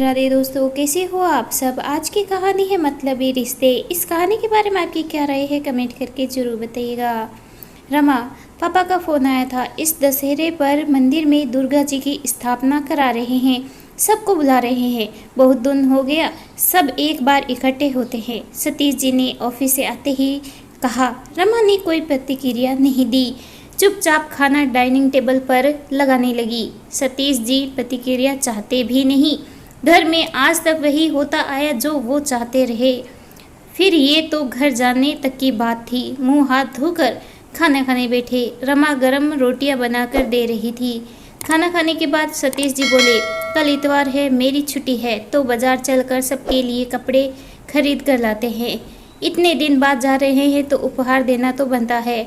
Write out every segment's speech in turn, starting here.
राधे दोस्तों, कैसे हो आप सब। आज की कहानी है मतलबी रिश्ते। इस कहानी के बारे में आपकी क्या राय है, कमेंट करके जरूर बताइएगा। रमा, पापा का फ़ोन आया था। इस दशहरे पर मंदिर में दुर्गा जी की स्थापना करा रहे हैं, सबको बुला रहे हैं। बहुत दिन हो गया सब एक बार इकट्ठे होते हैं। सतीश जी ने ऑफिस से आते ही कहा। रमा ने कोई प्रतिक्रिया नहीं दी, चुपचाप खाना डाइनिंग टेबल पर लगाने लगी। सतीश जी प्रतिक्रिया चाहते भी नहीं। घर में आज तक वही होता आया जो वो चाहते रहे। फिर ये तो घर जाने तक की बात थी। मुंह हाथ धोकर खाना खाने बैठे। रमा गरम रोटियां बनाकर दे रही थी। खाना खाने के बाद सतीश जी बोले, कल इतवार है, मेरी छुट्टी है तो बाजार चलकर सबके लिए कपड़े खरीद कर लाते हैं। इतने दिन बाद जा रहे हैं तो उपहार देना तो बनता है।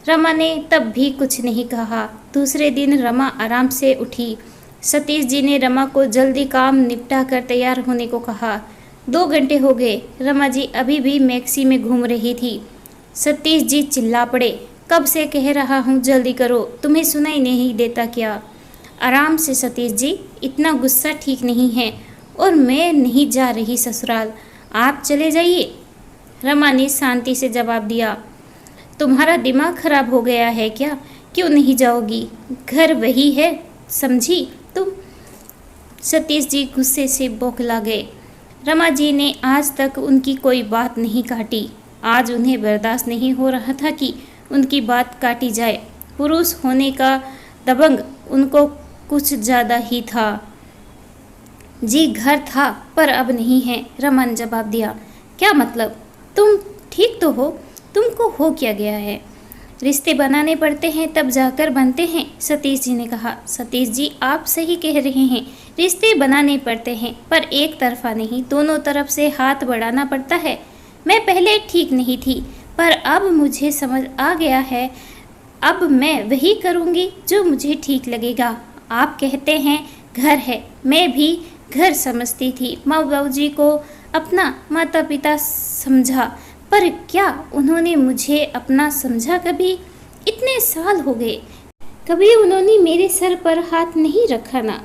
रमा ने तब भी कुछ नहीं कहा। दूसरे दिन रमा आराम से उठी। सतीश जी ने रमा को जल्दी काम निपटा कर तैयार होने को कहा। 2 घंटे हो गए, रमा जी अभी भी मैक्सी में घूम रही थी। सतीश जी चिल्ला पड़े, कब से कह रहा हूँ जल्दी करो, तुम्हें सुनाई नहीं देता क्या। आराम से सतीश जी, इतना गुस्सा ठीक नहीं है। और मैं नहीं जा रही ससुराल, आप चले जाइए। रमा ने शांति से जवाब दिया। तुम्हारा दिमाग खराब हो गया है क्या, क्यों नहीं जाओगी, घर वही है, समझी तुम। सतीश जी गुस्से से बौखला गए। रमा जी ने आज तक उनकी कोई बात नहीं काटी। आज उन्हें बर्दाश्त नहीं हो रहा था कि उनकी बात काटी जाए। पुरुष होने का दबंग उनको कुछ ज़्यादा ही था। जी घर था पर अब नहीं है, रमा ने जवाब दिया। क्या मतलब, तुम ठीक तो हो, तुमको हो क्या गया है। रिश्ते बनाने पड़ते हैं तब जाकर बनते हैं, सतीश जी ने कहा। सतीश जी आप सही कह रहे हैं, रिश्ते बनाने पड़ते हैं पर एक तरफा नहीं, दोनों तरफ से हाथ बढ़ाना पड़ता है। मैं पहले ठीक नहीं थी पर अब मुझे समझ आ गया है। अब मैं वही करूँगी जो मुझे ठीक लगेगा। आप कहते हैं घर है, मैं भी घर समझती थी। माँ बाबू जी को अपना माता पिता समझा, पर क्या उन्होंने मुझे अपना समझा कभी। इतने साल हो गए, कभी उन्होंने मेरे सर पर हाथ नहीं रखा ना।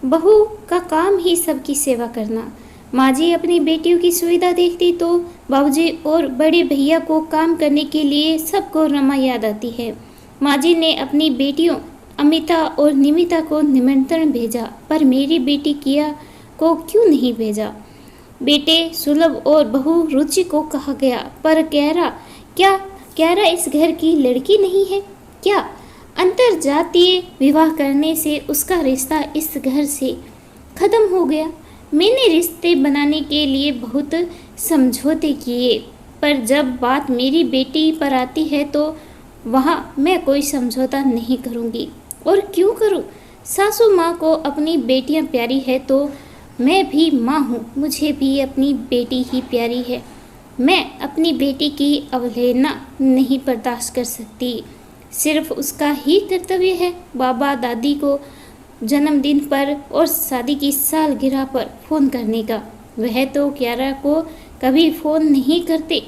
बहू का काम ही सबकी सेवा करना। माँ जी अपनी बेटियों की सुविधा देखती तो बाबूजी और बड़े भैया को काम करने के लिए सबको रमा याद आती है। माँ जी ने अपनी बेटियों अमिता और निमिता को निमंत्रण भेजा, पर मेरी बेटी किया को क्यों नहीं भेजा। बेटे सुलभ और बहू रुचि को कहा गया, पर क्यारा इस घर की लड़की नहीं है क्या। अंतर जातीय विवाह करने से उसका रिश्ता इस घर से खत्म हो गया। मैंने रिश्ते बनाने के लिए बहुत समझौते किए, पर जब बात मेरी बेटी पर आती है तो वहाँ मैं कोई समझौता नहीं करूँगी। और क्यों करूँ, सासू माँ को अपनी बेटियाँ प्यारी है तो मैं भी माँ हूँ, मुझे भी अपनी बेटी ही प्यारी है। मैं अपनी बेटी की अवहेलना नहीं बर्दाश्त कर सकती। सिर्फ उसका ही कर्तव्य है बाबा दादी को जन्मदिन पर और शादी की सालगिरह पर फ़ोन करने का। वह तो क्यारा को कभी फ़ोन नहीं करते।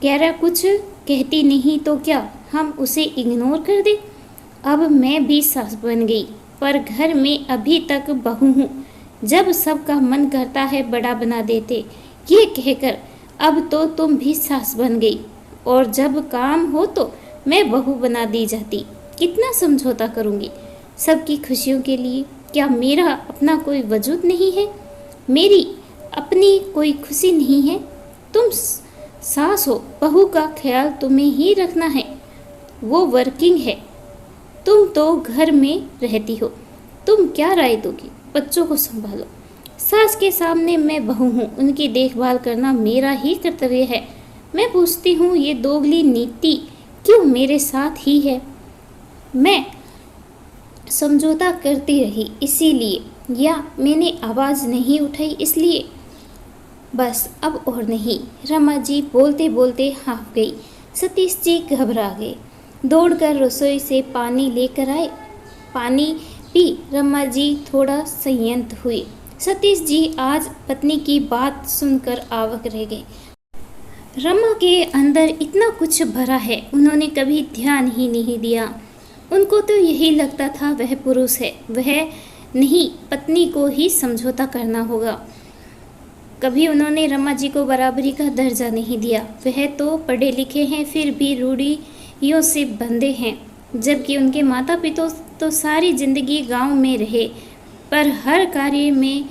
क्यारा कुछ कहती नहीं तो क्या हम उसे इग्नोर कर दें। अब मैं भी सास बन गई, पर घर में अभी तक बहू हूँ। जब सबका मन करता है बड़ा बना देते, ये कहकर अब तो तुम भी सास बन गई, और जब काम हो तो मैं बहू बना दी जाती। कितना समझौता करूँगी सबकी खुशियों के लिए। क्या मेरा अपना कोई वजूद नहीं है, मेरी अपनी कोई खुशी नहीं है। तुम सास हो, बहू का ख्याल तुम्हें ही रखना है, वो वर्किंग है, तुम तो घर में रहती हो। तुम क्या राय दोगी, बच्चों को संभालो। सास के सामने मैं बहू हूँ, उनकी देखभाल करना मेरा ही कर्तव्य है। मैं पूछती हूँ ये दोगली नीति क्यों मेरे साथ ही है। मैं समझौता करती रही इसीलिए, या मैंने आवाज़ नहीं उठाई इसलिए। बस अब और नहीं। रमा जी बोलते बोलते हाँफ गई। सतीश जी घबरा गए, दौड़कर रसोई से पानी लेकर आए। पानी पी रमा जी थोड़ा संयत हुई। सतीश जी आज पत्नी की बात सुनकर अवाक रह गए। रमा के अंदर इतना कुछ भरा है, उन्होंने कभी ध्यान ही नहीं दिया। उनको तो यही लगता था वह पुरुष है, वह नहीं, पत्नी को ही समझौता करना होगा। कभी उन्होंने रमा जी को बराबरी का दर्जा नहीं दिया। वह तो पढ़े लिखे हैं, फिर भी रूढ़ियों से बंधे हैं, जबकि उनके माता पिता तो सारी जिंदगी गांव में रहे, पर हर कार्य में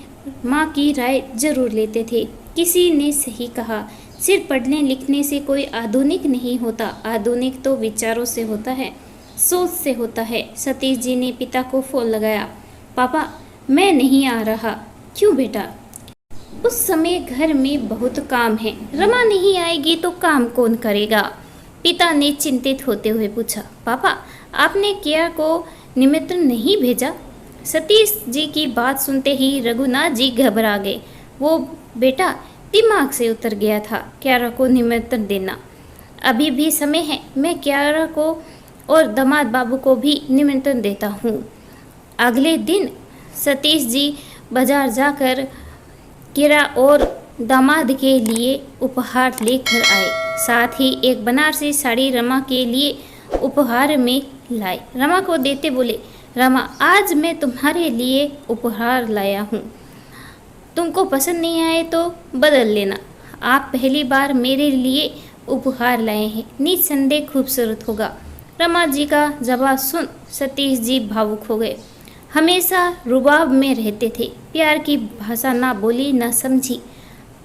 माँ की राय जरूर लेते थे। किसी ने सही कहा, सिर्फ पढ़ने लिखने से कोई आधुनिक नहीं होता, आधुनिक तो विचारों से होता है, सोच से होता है। सतीश जी ने पिता को फोन लगाया। पापा, मैं नहीं आ रहा। क्यों बेटा? उस समय घर में बहुत काम है, रमा नहीं आएगी तो काम कौन करेगा? पिता ने चिंतित होते हुए पूछा। पापा, आपने किया को निमंत्रण नहीं भेजा? सतीश जी की बात सुनते ही रघुनाथ जी घबरा गए। वो बेटा दिमाग से उतर गया था, क्यारा को निमंत्रण देना। अभी भी समय है, मैं क्यारा को और दामाद बाबू को भी निमंत्रण देता हूँ। अगले दिन सतीश जी बाजार जाकर किरा और दामाद के लिए उपहार लेकर आए। साथ ही एक बनारसी साड़ी रमा के लिए उपहार में लाए। रमा को देते बोले, रमा, आज मैं तुम्हारे लिए उपहार लाया हूँ, तुमको पसंद नहीं आए तो बदल लेना। आप पहली बार मेरे लिए उपहार लाए हैं, निस्संदेह खूबसूरत होगा। रमा जी का जवाब सुन सतीश जी भावुक हो गए। हमेशा रुबाब में रहते थे, प्यार की भाषा ना बोली ना समझी,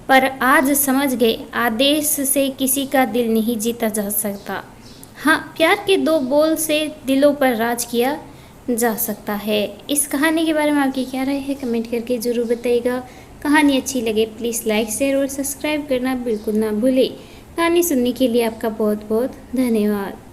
पर आज समझ गए, आदेश से किसी का दिल नहीं जीता जा सकता। हाँ, प्यार के दो बोल से दिलों पर राज किया जा सकता है। इस कहानी के बारे में आपकी क्या राय है, कमेंट करके ज़रूर बताइएगा। कहानी अच्छी लगे प्लीज़ लाइक शेयर और सब्सक्राइब करना बिल्कुल ना भूलें। कहानी सुनने के लिए आपका बहुत बहुत धन्यवाद।